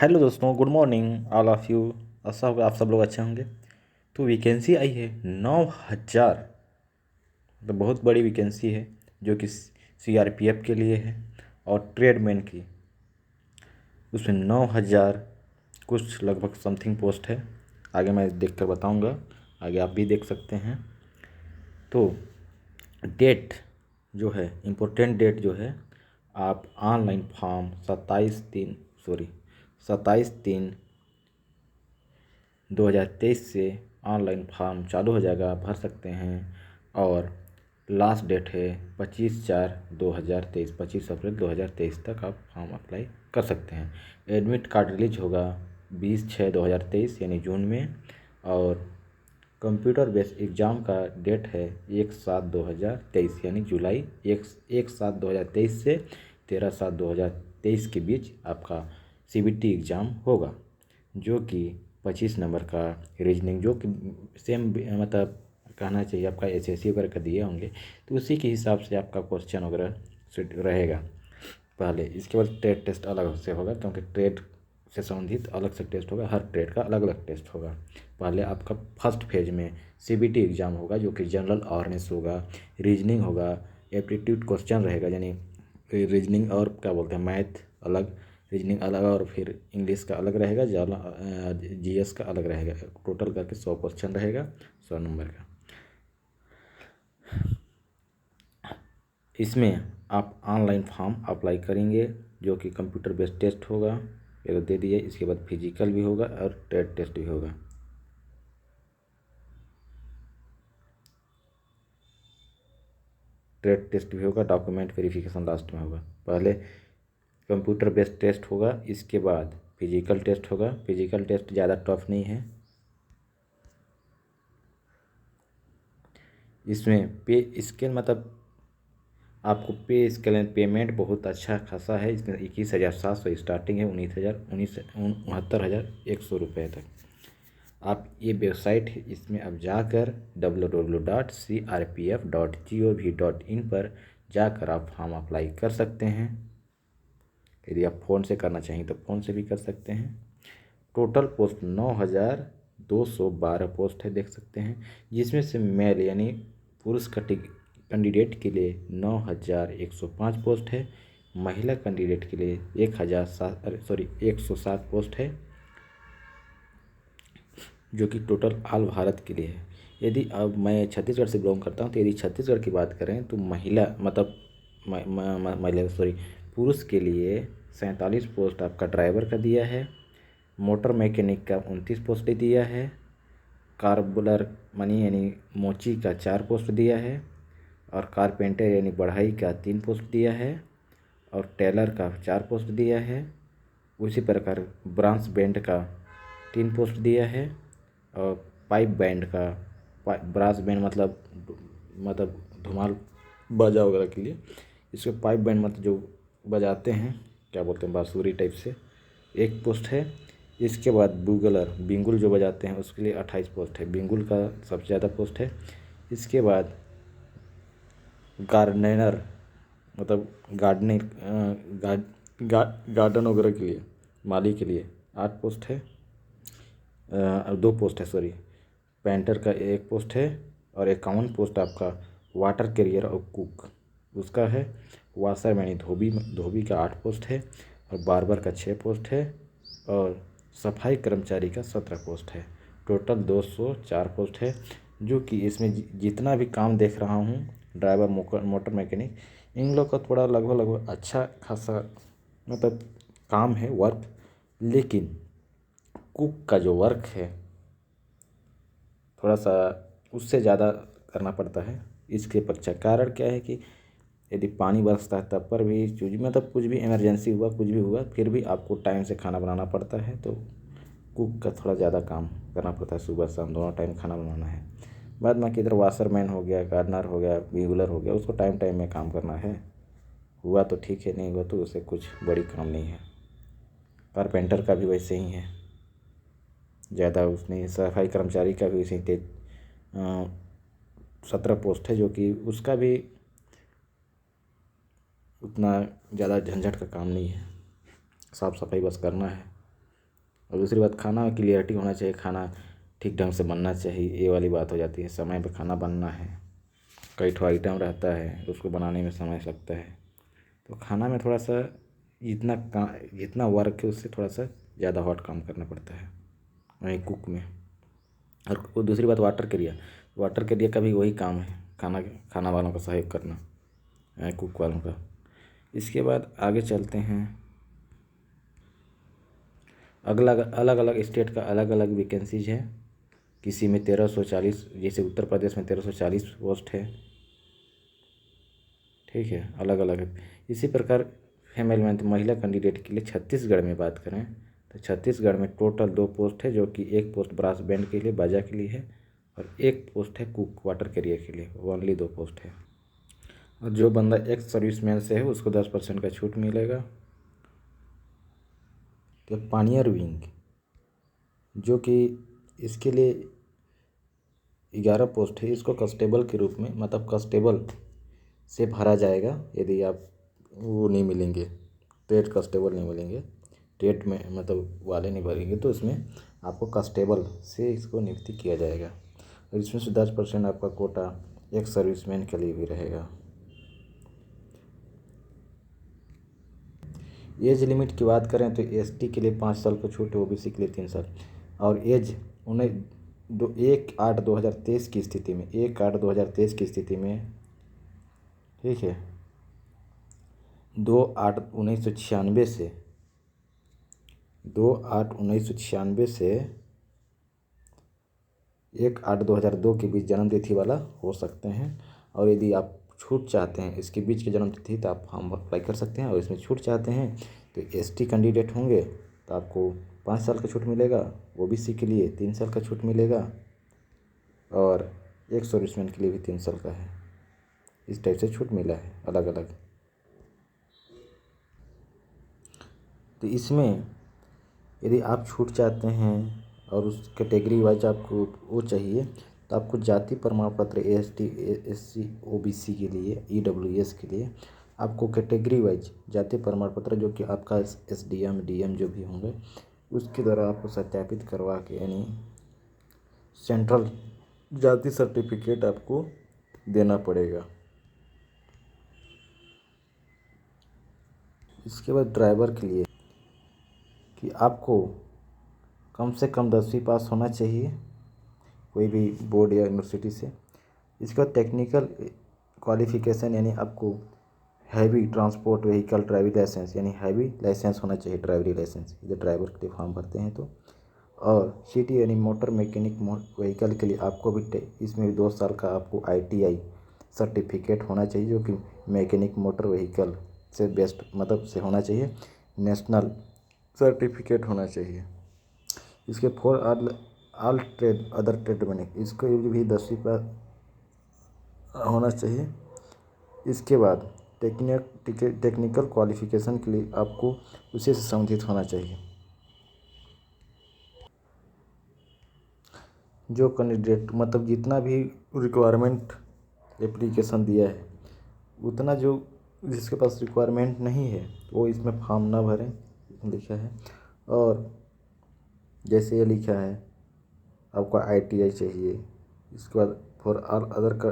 Hello दोस्तों, good morning all of you. आशा होगा आप सब लोग अच्छे होंगे। तो वैकेंसी आई है 9,000, तो बहुत बड़ी वैकेंसी है जो कि सीआरपीएफ के लिए है और ट्रेडमैन की। उसमें 9,000 कुछ लगभग समथिंग पोस्ट है। आगे मैं देख कर बताऊँगा, आगे आप भी देख सकते हैं। तो डेट जो है, इम्पोर्टेंट डेट जो है, आप ऑनलाइन फॉर्म 27/3/2023 से ऑनलाइन फॉर्म चालू हो जाएगा, भर सकते हैं। और लास्ट डेट है 25/4/2023, 25 अप्रैल 2023 तक आप फॉर्म अप्लाई कर सकते हैं। एडमिट कार्ड रिलीज होगा 20/6/2023 यानी जून में। और कंप्यूटर बेस्ड एग्ज़ाम का डेट है 1/7/2023 यानी जुलाई, 1/7/2023 से 13/7/2023 के बीच आपका सीबीटी एग्ज़ाम होगा, जो कि 25 नंबर का रीजनिंग, जो कि सेम मतलब कहना चाहिए आपका एसएससी वगैरह का दिए होंगे, तो उसी के हिसाब से आपका क्वेश्चन वगैरह सेट रहेगा पहले। इसके बाद ट्रेड टेस्ट अलग से होगा, क्योंकि ट्रेड से संबंधित अलग से टेस्ट होगा, हर ट्रेड का अलग अलग टेस्ट होगा। पहले आपका फर्स्ट फेज में सीबीटी एग्ज़ाम होगा, जो कि जनरल अवेयरनेस होगा, रीजनिंग होगा, एप्टीट्यूड क्वेश्चन रहेगा, यानी रीजनिंग और क्या बोलते हैं मैथ अलग, रीजनिंग अलग, और फिर इंग्लिश का अलग रहेगा, जीएस का अलग रहेगा। टोटल करके 100 क्वेश्चन रहेगा, 100 नंबर का। इसमें आप ऑनलाइन फॉर्म अप्लाई करेंगे, जो कि कंप्यूटर बेस्ड टेस्ट होगा, ये तो दे दिए। इसके बाद फिजिकल भी होगा और ट्रेड टेस्ट भी होगा। ट्रेड टेस्ट भी होगा, डॉक्यूमेंट वेरिफिकेशन लास्ट में होगा। पहले कंप्यूटर बेस्ड टेस्ट होगा, इसके बाद फिजिकल टेस्ट होगा। फिजिकल टेस्ट ज़्यादा टफ नहीं है। इसमें पे स्केल मतलब आपको पे स्केल पेमेंट बहुत अच्छा खासा है। इसमें 21,700 स्टार्टिंग है, 69,100 तक। आप ये वेबसाइट है, इसमें आप जाकर www.crpf.gov.in पर जाकर आप फॉर्म अप्लाई कर सकते हैं। यदि आप फ़ोन से करना चाहें तो फ़ोन से भी कर सकते हैं। टोटल पोस्ट 9,212 पोस्ट है, देख सकते हैं, जिसमें से मेल यानी पुरुष कैंडिडेट के लिए 9,105 पोस्ट है। महिला कैंडिडेट के लिए 107 पोस्ट है, जो कि टोटल ऑल भारत के लिए है। यदि अब मैं छत्तीसगढ़ से बिलोंग करता हूँ, तो यदि छत्तीसगढ़ की बात करें तो महिला मतलब महिला पुरुष के लिए 47 पोस्ट आपका ड्राइवर का दिया है। मोटर मैकेनिक का 29 पोस्ट दिया है। कार्बुलर मनी यानी मोची का 4 पोस्ट दिया है। और कारपेंटर यानी बढ़ई का 3 पोस्ट दिया है। और टेलर का 4 पोस्ट दिया है। उसी प्रकार ब्रांच बैंड का 3 पोस्ट दिया है। और पाइप बैंड का, ब्रास बैंड मतलब धुमाल बाजा वगैरह के लिए, इसको पाइप बैंड मतलब जो बजाते हैं, क्या बोलते हैं, बांसुरी टाइप से, 1 पोस्ट है। इसके बाद बिंगुल जो बजाते हैं उसके लिए 28 पोस्ट है, बिंगुल का सबसे ज़्यादा पोस्ट है। इसके बाद गार्डनर मतलब गार्डनिंग गार्डन वगैरह के लिए, माली के लिए 8 पोस्ट है। 2 पोस्ट है, सॉरी। पेंटर का 1 पोस्ट है। और 51 पोस्ट आपका वाटर कैरियर और कुक उसका है। वाशरमैन यानी धोबी का 8 पोस्ट है। और बार्बर का 6 पोस्ट है। और सफाई कर्मचारी का 17 पोस्ट है। टोटल 204 पोस्ट है, जो कि इसमें जितना भी काम देख रहा हूँ, ड्राइवर, मोटर मैकेनिक, इन लोग का थोड़ा लगभग अच्छा खासा मतलब काम है, वर्क। लेकिन कुक का जो वर्क है थोड़ा सा उससे ज़्यादा करना पड़ता है। इसके पीछे कारण क्या है कि यदि पानी बरसता है तब पर भी मतलब कुछ भी इमरजेंसी हुआ, कुछ भी हुआ, फिर भी आपको टाइम से खाना बनाना पड़ता है। तो कुक का थोड़ा ज़्यादा काम करना पड़ता है, सुबह शाम दोनों टाइम खाना बनाना है। बाद में किधर वाशरमैन हो गया, गार्डनर हो गया, बिगुलर हो गया, उसको टाइम टाइम में काम करना है। हुआ तो ठीक है, नहीं हुआ तो उसे कुछ बड़ी काम नहीं है। कारपेंटर का भी वैसे ही है, ज़्यादा उसने सफाई कर्मचारी का भी वैसे ही 17 पोस्ट है, जो कि उसका भी उतना ज़्यादा झंझट का काम नहीं है, साफ़ सफाई बस करना है। और दूसरी बात, खाना में क्लियरिटी होना चाहिए, खाना ठीक ढंग से बनना चाहिए, ये वाली बात हो जाती है। समय पे खाना बनना है, कई ठो आइटम रहता है, उसको बनाने में समय लगता है, तो खाना में थोड़ा सा जितना वर्क है उससे थोड़ा सा ज़्यादा हॉट काम करना पड़ता है वहीं कुक में। और दूसरी बात, वाटर कैरियर का भी वही काम है, खाना वालों का सहयोग करना, कुक वालों का। इसके बाद आगे चलते हैं। अलग अलग स्टेट का अलग अलग वैकेंसीज है। किसी में 1340, जैसे उत्तर प्रदेश में 1340 पोस्ट है, ठीक है, अलग अलग है। इसी प्रकार फीमेल में महिला कैंडिडेट के लिए छत्तीसगढ़ में बात करें तो छत्तीसगढ़ में टोटल 2 पोस्ट है, जो कि एक पोस्ट ब्रास बैंड के लिए, बाजा के लिए है, और एक पोस्ट है कुक वाटर कैरियर के लिए, ओनली 2 पोस्ट है। और जो बंदा एक्स सर्विसमैन से है उसको 10% का छूट मिलेगा। तो पानियर विंग, जो कि इसके लिए 11 पोस्ट है, इसको कांस्टेबल के रूप में, मतलब कांस्टेबल से भरा जाएगा। यदि आप वो नहीं मिलेंगे, ट्रेड कांस्टेबल नहीं मिलेंगे, ट्रेड में मतलब वाले नहीं भरेंगे, तो इसमें आपको कांस्टेबल से इसको नियुक्ति किया जाएगा। और इसमें से 10% आपका कोटा एक्स सर्विसमैन के लिए भी रहेगा। एज लिमिट की बात करें तो एसटी के लिए 5 साल का छूट है, ओबीसी के लिए 3 साल। और एज 1/8/2023 की स्थिति में, 1/8/2023 की स्थिति में, ठीक है, 2/8/1996 से 2/8/1996 से 1/8/2002 के बीच जन्म तिथि वाला हो सकते हैं। और यदि आप छूट चाहते हैं इसके बीच की जन्म तिथि, तो आप फॉर्म अप्लाई कर सकते हैं। और इसमें छूट चाहते हैं तो एसटी कैंडिडेट होंगे तो आपको 5 साल का छूट मिलेगा, ओबीसी के लिए 3 साल का छूट मिलेगा, और एक सर्विसमैन के लिए भी 3 साल का है। इस टाइप से छूट मिला है अलग अलग। तो इसमें यदि आप छूट चाहते हैं और उस कैटेगरी वाइज आपको वो चाहिए, तो आपको जाति प्रमाण पत्र एसटी, एससी, ओबीसी के लिए, ईडब्ल्यूएस के लिए आपको कैटेगरी वाइज जाति प्रमाण पत्र, जो कि आपका एसडीएम, डीएम जो भी होंगे, उसके द्वारा आपको सत्यापित करवा के, यानी सेंट्रल जाति सर्टिफिकेट आपको देना पड़ेगा। इसके बाद ड्राइवर के लिए कि आपको कम से कम 10वीं पास होना चाहिए कोई भी बोर्ड या यूनिवर्सिटी से। इसका टेक्निकल क्वालिफिकेशन, यानी आपको heavy transport vehicle driving licence, यानी हैवी लाइसेंस होना चाहिए, ड्राइवरी लाइसेंस, यदि ड्राइवर के लिए फॉर्म भरते हैं तो। और सीटी यानी मोटर मैकेनिक व्हीकल के लिए आपको भी इसमें भी 2 साल का आपको आईटीआई सर्टिफिकेट होना चाहिए, जो कि मैकेनिक मोटर व्हीकल से बेस्ट मतलब से होना चाहिए, नेशनल सर्टिफिकेट होना चाहिए। इसके for all trade other trade बने, इसको भी 10वीं पर होना चाहिए। इसके बाद टेक्निकल क्वालिफिकेशन के लिए आपको उसी से संबंधित होना चाहिए। जो कैंडिडेट मतलब जितना भी रिक्वायरमेंट एप्लीकेशन दिया है, उतना जो जिसके पास रिक्वायरमेंट नहीं है वो इसमें फॉर्म ना भरें, लिखा है। और जैसे ये लिखा है आपको आईटीआई चाहिए। इसके बाद फॉर ऑल अदर का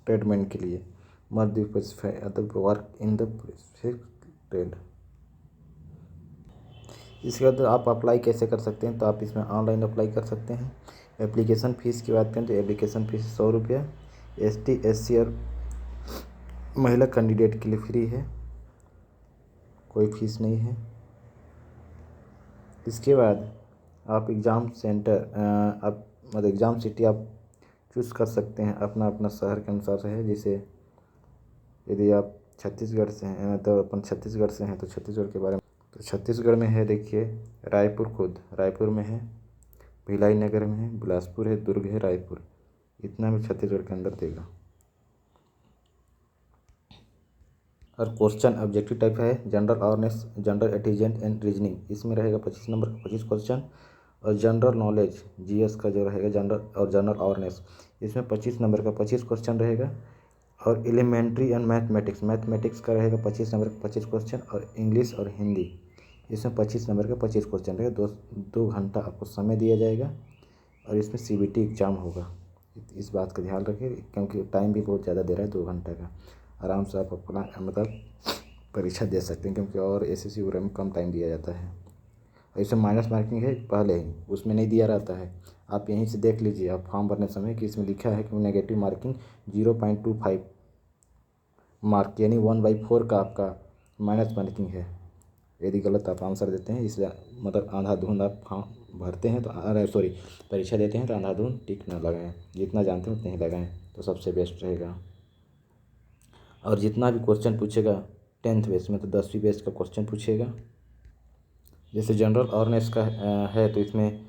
ट्रेडमेंट के लिए मध्य वर्क इन द ट्रेड। इसके बाद आप अप्लाई कैसे कर सकते हैं, तो आप इसमें ऑनलाइन अप्लाई कर सकते हैं। एप्लीकेशन फ़ीस की बात करें तो एप्लीकेशन फ़ीस 100 रुपया, एसटी, एससी और महिला कैंडिडेट के लिए फ्री है, कोई फीस नहीं है। इसके बाद आप एग्ज़ाम सेंटर आप मतलब एग्ज़ाम सिटी आप चूज़ कर सकते हैं, अपना अपना शहर के अनुसार है। जैसे यदि आप छत्तीसगढ़ से हैं तो अपन छत्तीसगढ़ से हैं तो छत्तीसगढ़ के बारे में, तो छत्तीसगढ़ में है, देखिए रायपुर, खुद रायपुर में है, भिलाई नगर में है, बिलासपुर है, दुर्ग है, रायपुर, इतना भी छत्तीसगढ़ के अंदर देगा। और क्वेश्चन ऑब्जेक्टिव टाइप है general awareness, general intelligence and reasoning, इसमें रहेगा 25 नंबर का 25 क्वेश्चन। और जनरल नॉलेज जीएस का जो रहेगा जनरल अवेयरनेस, इसमें 25 नंबर का 25 क्वेश्चन रहेगा। और एलिमेंट्री एंड मैथमेटिक्स का रहेगा 25 नंबर का 25 क्वेश्चन। और इंग्लिश और हिंदी इसमें 25 नंबर के 25 क्वेश्चन रहेगा। 2 घंटा आपको समय दिया जाएगा और इसमें CBT एग्ज़ाम होगा। इस बात का ध्यान रखिए, क्योंकि टाइम भी बहुत ज़्यादा दे रहा है, 2 घंटे का। आराम से आप अपना मतलब परीक्षा दे सकते हैं, क्योंकि और SSC वगैरह में कम टाइम दिया जाता है। और इसमें माइनस मार्किंग है पहले ही, उसमें नहीं दिया रहता है। आप यहीं से देख लीजिए, आप फॉर्म भरने समय कि इसमें लिखा है कि नेगेटिव मार्किंग 0.25 मार्क यानी 1/4 का आपका माइनस मार्किंग है। यदि गलत आप आंसर देते हैं, इसलिए मतलब अंधाधुंध आप फॉर्म भरते हैं तो परीक्षा देते हैं तो अंधाधुंध टिक ना लगाएं। जितना जानते हैं उतना ही लगाएं तो सबसे बेस्ट रहेगा। और जितना भी क्वेश्चन पूछेगा 10th बेस में, तो 10वीं बेस का क्वेश्चन पूछेगा। जैसे जनरल अवेयरनेस का है तो इसमें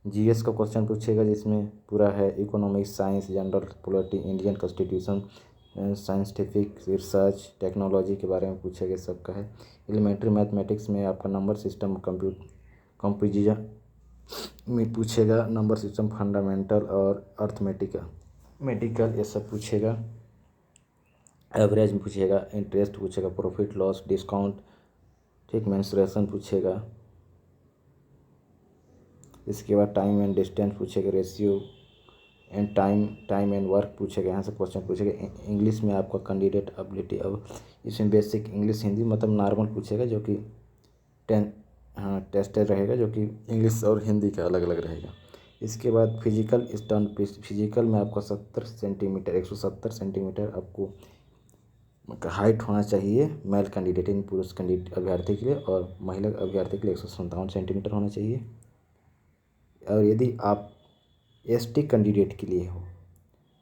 GS का क्वेश्चन पूछेगा, जिसमें पूरा है economics, science, general polity, Indian constitution, scientific research, technology के बारे में पूछेगा, सबका है। एलिमेंट्री मैथमेटिक्स में आपका नंबर सिस्टम, कंपोजिशन में पूछेगा, नंबर सिस्टम फंडामेंटल और अर्थमेटिकल ये सब पूछेगा। एवरेज में पूछेगा, इंटरेस्ट पूछेगा, प्रॉफिट लॉस डिस्काउंट, ठीक, मेंसुरेशन पूछेगा। इसके बाद टाइम एंड डिस्टेंस पूछेगा, ratio and time and work पूछेगा, यहाँ से क्वेश्चन पूछेगा। इंग्लिश में आपका कैंडिडेट एबिलिटी, अब इसमें बेसिक इंग्लिश हिंदी मतलब नॉर्मल पूछेगा, जो कि टेस्टेड रहेगा, जो कि इंग्लिश और हिंदी का अलग अलग रहेगा। इसके बाद फिजिकल में आपका 170 सेंटीमीटर आपको हाइट होना चाहिए मेल कैंडिडेट इन पुरुष कैंडिडेट अभ्यर्थी के लिए, और महिला अभ्यर्थी के लिए 157 सेंटीमीटर होना चाहिए। और यदि आप ST कैंडिडेट के लिए हो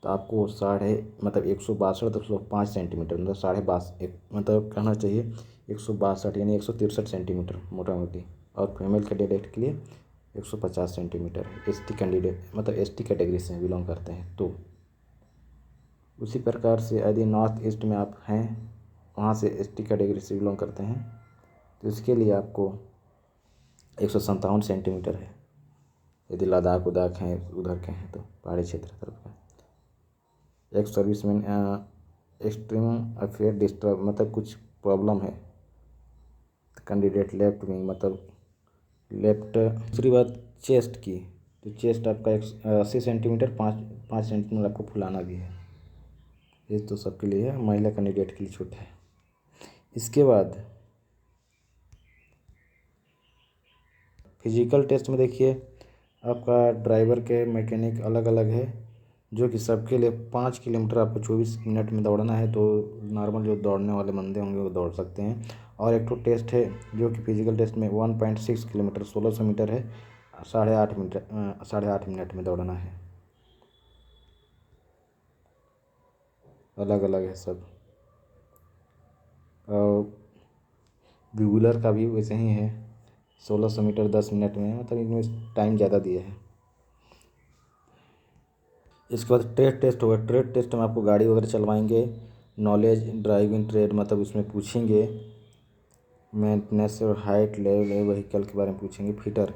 तो आपको 162 सेंटीमीटर मतलब 12.5 मतलब कहना चाहिए 162 यानी 163 सेंटीमीटर मोटा मोटी। और फीमेल कैंडिडेट के लिए 150 सेंटीमीटर। ST कैंडिडेट मतलब ST कैटेगरी से बिलोंग करते हैं तो। उसी प्रकार से यदि नॉर्थ ईस्ट में आप हैं, वहाँ से ST कैटेगरी से बिलोंग करते हैं, तो इसके लिए आपको 157 सेंटीमीटर है। यदि लद्दाख उदाख हैं उधर के हैं तो पहाड़ी क्षेत्र तरफ का। एक सर्विसमैन एक्सट्रीम अफेयर डिस्टर्ब मतलब कुछ प्रॉब्लम है, कैंडिडेट लेफ्ट विंग मतलब लेफ्ट। दूसरी बात चेस्ट की, तो चेस्ट आपका 80 सेंटीमीटर 5 सेंटीमीटर आपको फुलाना भी है। ये तो सबके लिए है, महिला कैंडिडेट के लिए छूट है। इसके बाद फिजिकल टेस्ट में देखिए, आपका ड्राइवर के मैकेनिक अलग अलग है, जो कि सबके लिए 5 किलोमीटर आपको 24 मिनट में दौड़ना है। तो नॉर्मल जो दौड़ने वाले बंदे होंगे वो दौड़ सकते हैं। और एक तो टेस्ट है जो कि फिजिकल टेस्ट में 1.6 किलोमीटर 1600 मीटर है, 8.5 मिनट में दौड़ना है। अलग अलग है सब। और बिगुलर का भी वैसे ही है, 1600 मीटर 10 मिनट में, मतलब इनमें टाइम ज़्यादा दिया है। इसके बाद ट्रेड टेस्ट होगा। ट्रेड टेस्ट में आपको गाड़ी वगैरह चलवाएंगे, नॉलेज ड्राइविंग ट्रेड मतलब उसमें पूछेंगे, मेंटेनेंस और हाइट लेवल व्हीकल के बारे में पूछेंगे। फिटर,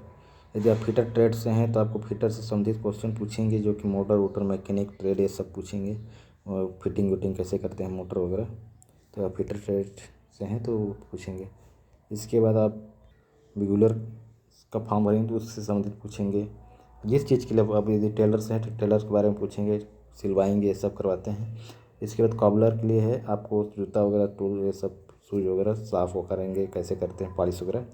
यदि आप फिटर ट्रेड से हैं तो आपको फिटर से संबंधित क्वेश्चन पूछेंगे, जो कि मोटर वोटर मैकेनिक ट्रेड ये सब पूछेंगे, और फिटिंग विटिंग कैसे करते हैं मोटर वगैरह, तो आप फिटर ट्रेड से हैं तो पूछेंगे। इसके बाद आप बिगुलर का फॉर्म भरेंगे तो उससे संबंधित पूछेंगे। जिस चीज़ के लिए आप यदि टेलर से हैं तो टेलर के बारे में पूछेंगे, सिलवाएंगे, ये सब करवाते हैं। इसके बाद कॉबलर के लिए है, आपको जूता वगैरह टूल ये सब शूज वगैरह साफ़ वो करेंगे, कैसे करते हैं पॉलिश वगैरह।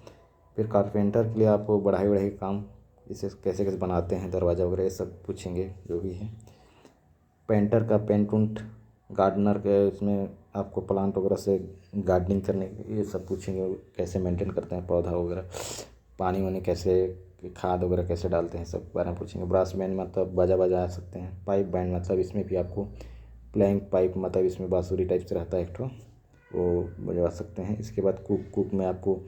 फिर कारपेंटर के लिए आपको बढ़ाई वढ़ाई काम, इसे कैसे कैसे बनाते हैं दरवाज़ा वगैरह ये सब पूछेंगे, जो भी है। पेंटर का पेंट उंट, गार्डनर के इसमें आपको प्लांट वगैरह से गार्डनिंग करने ये सब पूछेंगे, कैसे मेंटेन करते हैं पौधा वगैरह, पानी वानी कैसे, खाद वगैरह कैसे डालते हैं, सब बारे में पूछेंगे। ब्रास बैंड मतलब बाजा बजा सकते हैं। पाइप बैंड मतलब इसमें भी आपको प्लेइंग पाइप मतलब इसमें बांसुरी टाइप से रहता है एक ठो, वो बजवा सकते हैं। इसके बाद कुक में आपको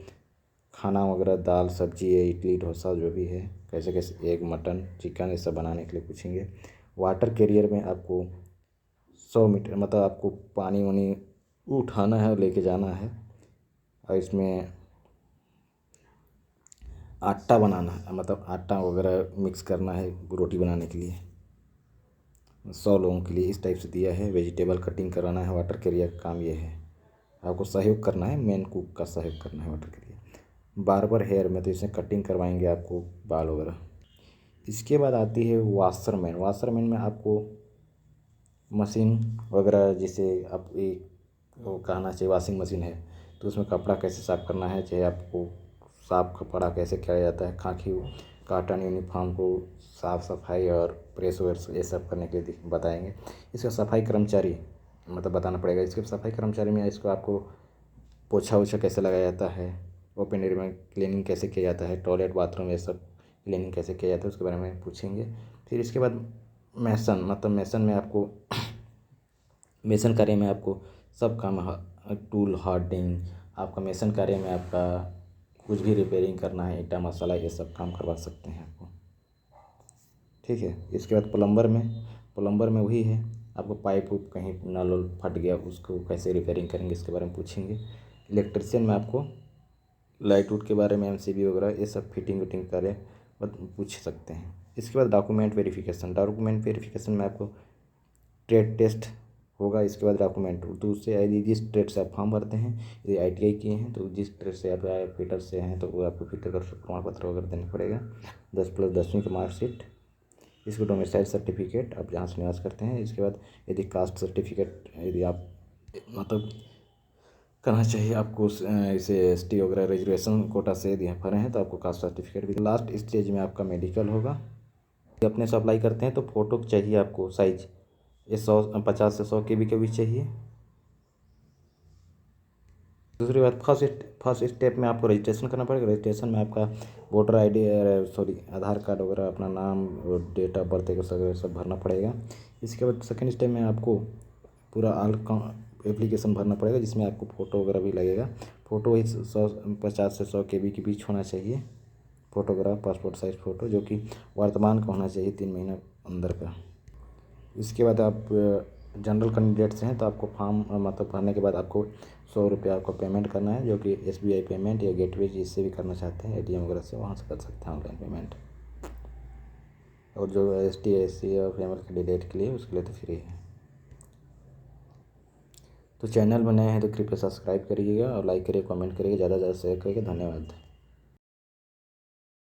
खाना वगैरह दाल सब्जी है, इडली डोसा जो भी है, कैसे कैसे एग मटन चिकन ये सब बनाने के लिए पूछेंगे। वाटर कैरियर में आपको 100 मीटर मतलब आपको पानी वानी उठाना है और लेके जाना है। और इसमें आटा बनाना है, मतलब आटा वगैरह मिक्स करना है रोटी बनाने के लिए 100 लोगों के लिए, इस टाइप से दिया है। वेजिटेबल कटिंग कराना है। वाटर कैरियर का काम ये है, आपको सहयोग करना है, मेन कुक का सहयोग करना है वाटर कैरियर। बार्बर हेयर में, तो इसमें कटिंग करवाएंगे आपको बाल वगैरह। इसके बाद आती है वाशरमैन। वाशरमैन में आपको मशीन वगैरह, जैसे आप एक वो कहना चाहिए वॉशिंग मशीन है तो उसमें कपड़ा कैसे साफ़ करना है, चाहे आपको साफ़ कपड़ा कैसे किया जाता है, खाकी कॉटन यूनिफॉर्म को साफ़ सफाई और प्रेस वेस ये सब करने के लिए बताएंगे। इसका सफाई कर्मचारी मतलब बताना पड़ेगा। इसके सफाई कर्मचारी में इसको आपको पोछा वोछा कैसे लगाया जाता है, ओपन एरिया में क्लीनिंग कैसे किया जाता है, टॉयलेट बाथरूम ये सब क्लीनिंग कैसे किया जाता है उसके बारे में पूछेंगे। फिर इसके बाद मेसन, मतलब मेसन में आपको मेसन कार्य में आपको सब काम टूल हार्डिंग, आपका मेसन कार्य में आपका कुछ भी रिपेयरिंग करना है, ईंटा मसाला ये सब काम करवा सकते हैं आपको। ठीक है। इसके बाद प्लम्बर में वही है, आपको पाइप उप कहीं नल वल फट गया उसको कैसे रिपेयरिंग करेंगे इसके बारे में पूछेंगे। इलेक्ट्रिशियन में आपको लाइट उट के बारे में एमसीबी वगैरह ये सब फिटिंग विटिंग कार्य पूछ सकते हैं। इसके बाद डॉक्यूमेंट वेरिफिकेशन में आपको ट्रेड टेस्ट होगा। इसके बाद डॉक्यूमेंट दूसरे यदि जिस ट्रेड से आप फॉर्म भरते हैं, यदि ITI किए हैं तो जिस ट्रेड से आप फिटर से हैं तो वो आपको फिटर का प्रमाण पत्र वगैरह देना पड़ेगा, 10+10वीं की मार्कशीट। इसको डोमिसाइल सर्टिफिकेट आप जहाँ से निवास करते हैं। इसके बाद यदि कास्ट सर्टिफिकेट यदि आप मतलब करना चाहिए आपको इसे ST वगैरह रिजर्वेशन कोटा से यदि भरे हैं तो आपको कास्ट सर्टिफिकेट भी। लास्ट स्टेज में आपका मेडिकल होगा। अपने से अप्लाई करते हैं तो फ़ोटो चाहिए आपको साइज ये 50 से 100 KB के बीच चाहिए। दूसरी बात फर्स्ट स्टेप में आपको रजिस्ट्रेशन करना पड़ेगा। रजिस्ट्रेशन में आपका वोटर ID आधार कार्ड वगैरह, अपना नाम और डेट ऑफ बर्थ वगैरह सब भरना पड़ेगा। इसके बाद सेकेंड स्टेप में आपको पूरा एप्लीकेशन भरना पड़ेगा जिसमें आपको फ़ोटो वगैरह भी लगेगा। फ़ोटो ही 50 से 100 KB के बीच होना चाहिए। फ़ोटोग्राफ पासपोर्ट साइज़ फ़ोटो जो कि वर्तमान का होना चाहिए 3 महीना अंदर का। इसके बाद आप जनरल कैंडिडेट्स हैं तो आपको फॉर्म मतलब भरने के बाद आपको 100 रुपये आपको पेमेंट करना है, जो कि SBI पेमेंट या गेटवे जिससे भी करना चाहते हैं ATM वगैरह से वहाँ से कर सकते हैं ऑनलाइन पेमेंट। और जो ST SC और फीमेल कैंडिडेट के लिए उसके लिए तो फ्री है। तो चैनल बनाए हैं तो कृपया सब्सक्राइब करिएगा और लाइक करिए, कमेंट करिएगा, ज़्यादा से ज़्यादा शेयर करिएगा। धन्यवाद।